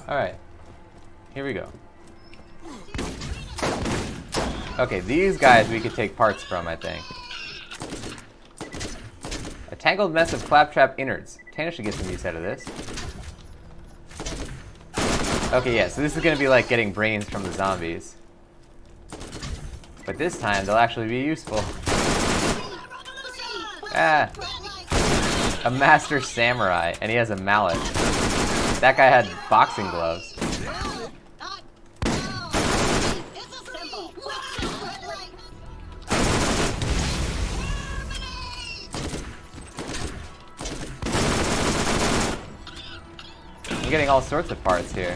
Alright. Here we go. Okay, these guys we could take parts from, I think. A tangled mess of claptrap innards. Tana should get some use out of this. Okay, yeah, so this is gonna be like getting brains from the zombies. But this time, they'll actually be useful. Ah! A master samurai, and he has a mallet. That guy had boxing gloves. I'm getting all sorts of parts here.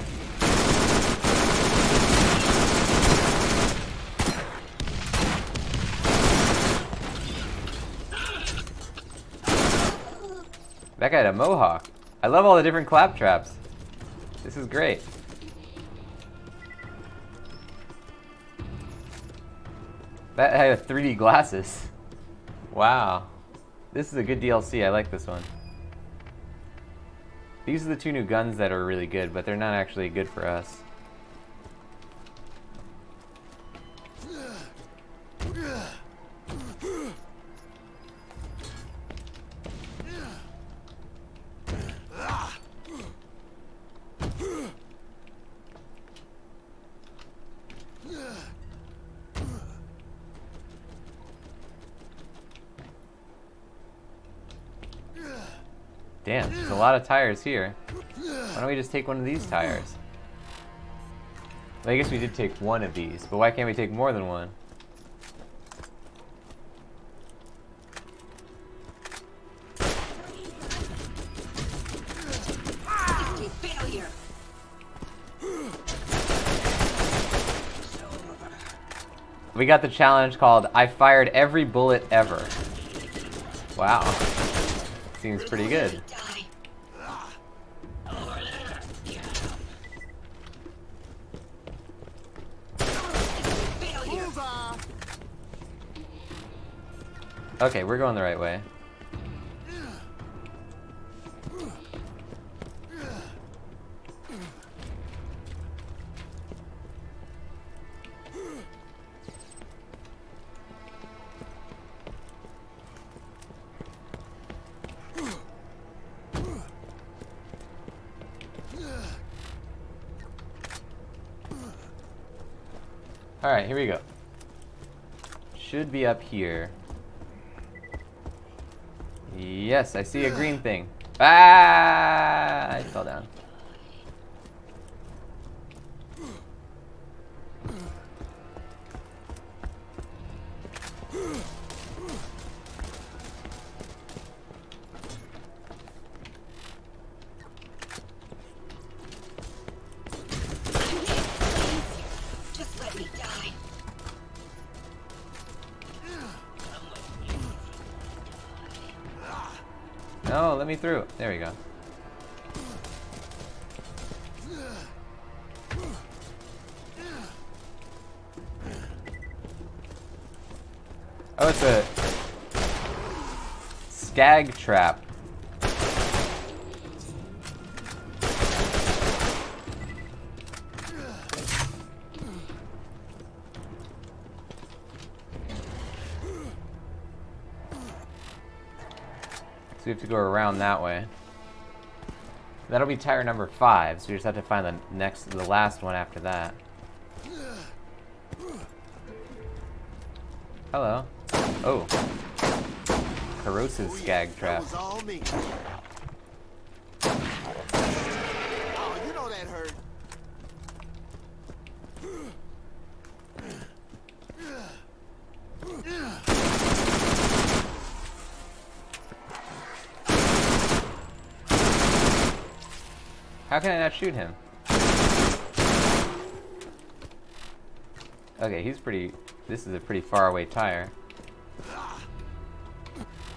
That guy had a mohawk. I love all the different claptraps. This is great. That had 3D glasses. Wow. This is a good DLC. I like this one. These are the two new guns that are really good, but they're not actually good for us. Damn, there's a lot of tires here. Why don't we just take one of these tires? Well, I guess we did take one of these, but why can't we take more than one? We got the challenge called I fired every bullet ever. Wow. Seems pretty good. Okay, we're going the right way. Alright, here we go. Should be up here. Yes, I see a green thing. Ah! I fell down. Just let me die. No, let me through. There we go. Oh, it's a skag trap. So we have to go around that way. That'll be tire number 5, so we just have to find the last one after that. Hello. Oh. Corrosive skag trap. That was all me. Oh, you know that hurt. How can I not shoot him? Okay, he's pretty... This is a pretty far away tire.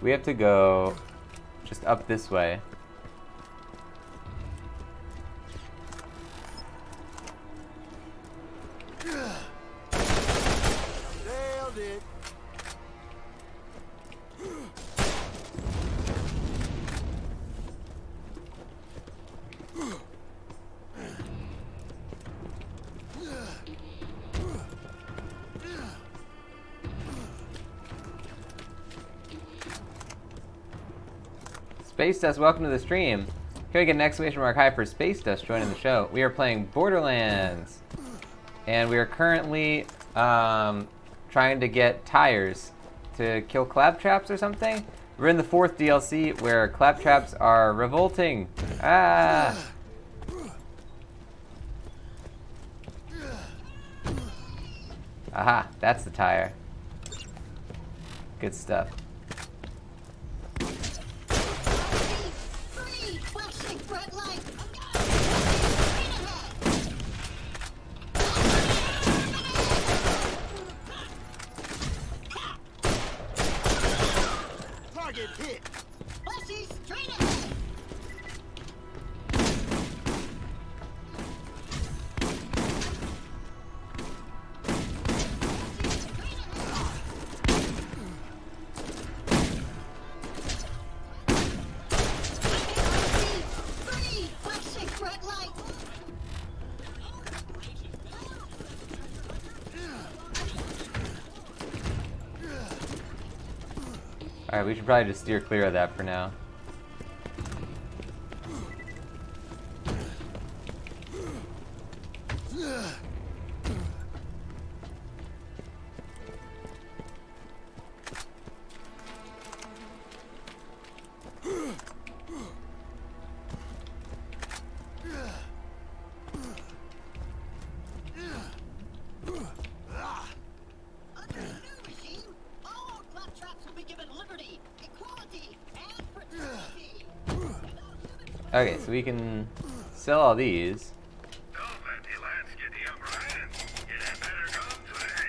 We have to go just up this way. Nailed it. Space Dust, welcome to the stream. Can we get an exclamation mark high for Space Dust joining the show? We are playing Borderlands. And we are currently trying to get tires to kill claptraps or something. We're in the 4th DLC where claptraps are revolting. Ah! Aha, that's the tire. Good stuff. Free! Flashing red light! Target hit. Flashy, straight ahead! Free! Flashing red light! Alright, we should probably just steer clear of that for now. Under the new regime, all claptraps will be given liberty, equality, and fraternity. Okay, so we can sell all these. Don't let the lads get the upper hand. It had better come today.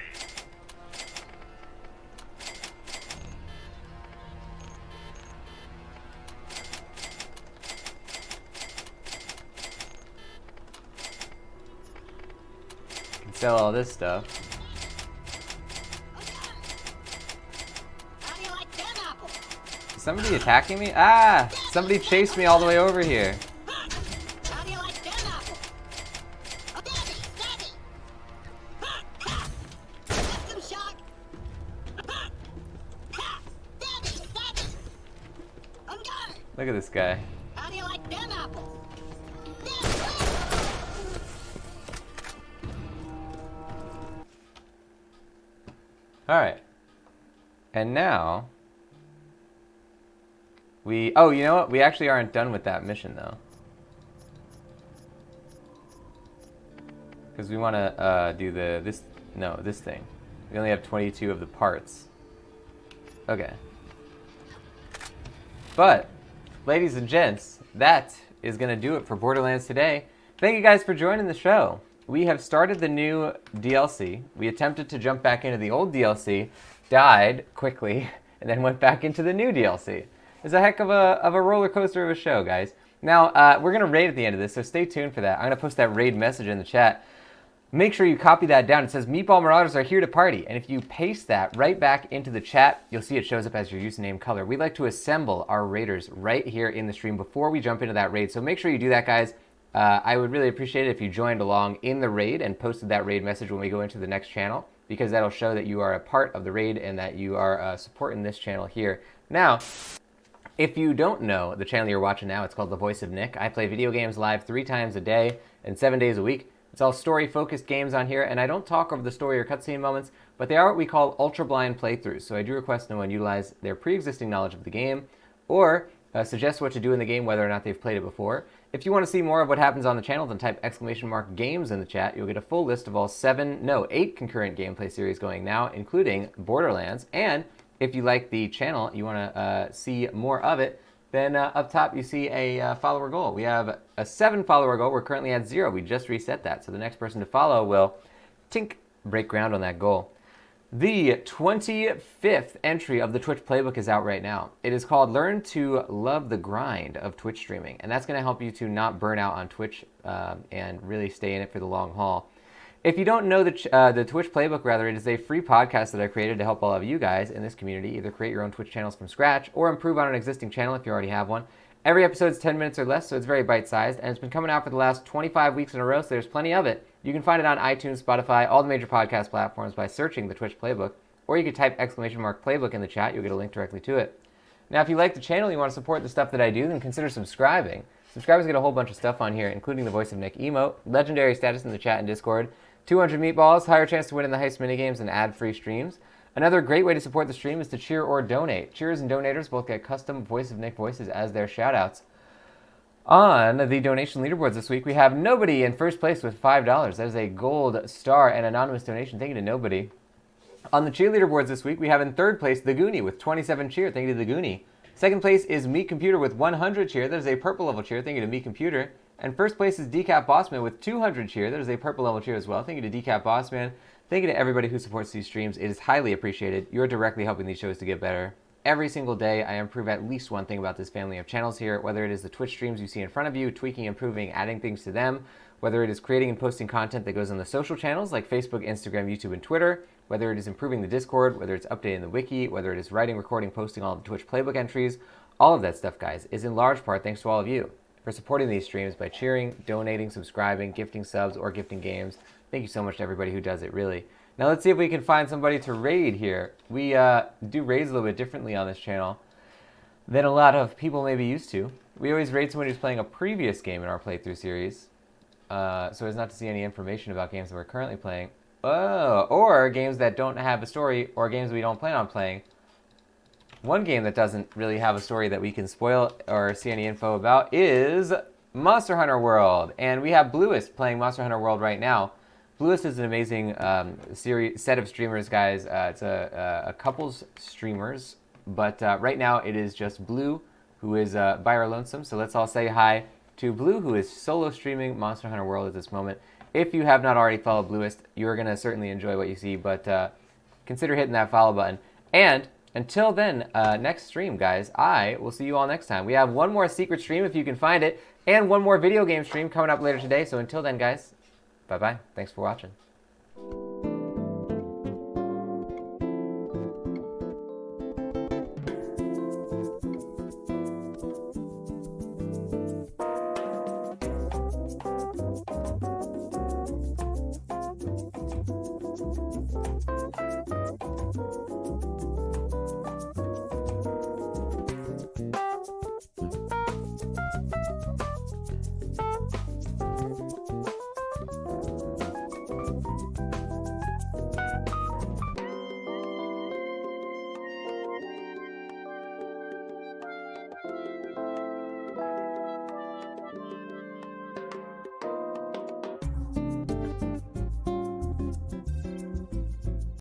Can sell all this stuff. How do you like that? somebody attacking me? Ah! Somebody chased me all the way over here. How do you like them apples? Oh, stabby! System shock! Stabby! On guard! Look at this guy. How do you like them apples? Alright. And now... Oh, you know what? We actually aren't done with that mission, though. Because we want to do this thing. We only have 22 of the parts. Okay. But, ladies and gents, that is going to do it for Borderlands today. Thank you guys for joining the show. We have started the new DLC. We attempted to jump back into the old DLC, died quickly, and then went back into the new DLC. It's a heck of a roller coaster of a show, guys. Now, we're going to raid at the end of this, so stay tuned for that. I'm going to post that raid message in the chat. Make sure you copy that down. It says, Meatball Marauders are here to party. And if you paste that right back into the chat, you'll see it shows up as your username color. We like to assemble our raiders right here in the stream before we jump into that raid. So make sure you do that, guys. I would really appreciate it if you joined along in the raid and posted that raid message when we go into the next channel, because that'll show that you are a part of the raid and that you are supporting this channel here. Now, if you don't know the channel you're watching now, it's called The Voice of Nick. I play video games live 3 times a day and 7 days a week. It's all story-focused games on here, and I don't talk over the story or cutscene moments, but they are what we call ultra-blind playthroughs, so I do request no one utilize their pre-existing knowledge of the game, or suggest what to do in the game whether or not they've played it before. If you want to see more of what happens on the channel, then type !games in the chat. You'll get a full list of all 8 concurrent gameplay series going now, including Borderlands, and if you like the channel, you want to see more of it, then up top you see a follower goal. We have a 7 follower goal. We're currently at 0. We just reset that. So the next person to follow will break ground on that goal. The 25th entry of the Twitch playbook is out right now. It is called Learn to Love the Grind of Twitch Streaming. And that's going to help you to not burn out on Twitch and really stay in it for the long haul. If you don't know the Twitch playbook, it is a free podcast that I created to help all of you guys in this community either create your own Twitch channels from scratch or improve on an existing channel if you already have one. Every episode is 10 minutes or less, so it's very bite-sized, and it's been coming out for the last 25 weeks in a row, so there's plenty of it. You can find it on iTunes, Spotify, all the major podcast platforms by searching the Twitch playbook, or you can type !playbook in the chat. You'll get a link directly to it. Now, if you like the channel, you want to support the stuff that I do, then consider subscribing. Subscribers get a whole bunch of stuff on here, including the Voice of Nick emote, legendary status in the chat and Discord, 200 meatballs, higher chance to win in the heist minigames, and ad-free streams. Another great way to support the stream is to cheer or donate. Cheers and donators both get custom Voice of Nick voices as their shoutouts. On the donation leaderboards this week, we have Nobody in first place with $5. That is a gold star and anonymous donation. Thank you to Nobody. On the cheer leaderboards this week, we have in third place The Goonie with 27 cheer. Thank you to The Goonie. Second place is Meat Computer with 100 cheer. That is a purple level cheer. Thank you to Meat Computer. And first place is Decap Bossman with 200 cheer. That is a purple level cheer as well. Thank you to Decap Bossman. Thank you to everybody who supports these streams. It is highly appreciated. You're directly helping these shows to get better. Every single day, I improve at least one thing about this family of channels here, whether it is the Twitch streams you see in front of you, tweaking, improving, adding things to them, whether it is creating and posting content that goes on the social channels like Facebook, Instagram, YouTube, and Twitter, whether it is improving the Discord, whether it's updating the wiki, whether it is writing, recording, posting all of the Twitch playbook entries. All of that stuff, guys, is in large part thanks to all of you for supporting these streams by cheering, donating, subscribing, gifting subs, or gifting games. Thank you so much to everybody who does it, really. Now let's see if we can find somebody to raid here. We do raids a little bit differently on this channel than a lot of people may be used to. We always raid someone who's playing a previous game in our playthrough series, so as not to see any information about games that we're currently playing. Or games that don't have a story, or games we don't plan on playing. One game that doesn't really have a story that we can spoil or see any info about is Monster Hunter World. And we have Bluest playing Monster Hunter World right now. Bluest is an amazing set of streamers, guys. It's a couple's streamers, but right now it is just Blue, who is by her lonesome. So let's all say hi to Blue, who is solo streaming Monster Hunter World at this moment. If you have not already followed Bluest, you're going to certainly enjoy what you see, but consider hitting that follow button. And until then, next stream, guys, I will see you all next time. We have one more secret stream, if you can find it, and one more video game stream coming up later today. So until then, guys, bye-bye. Thanks for watching.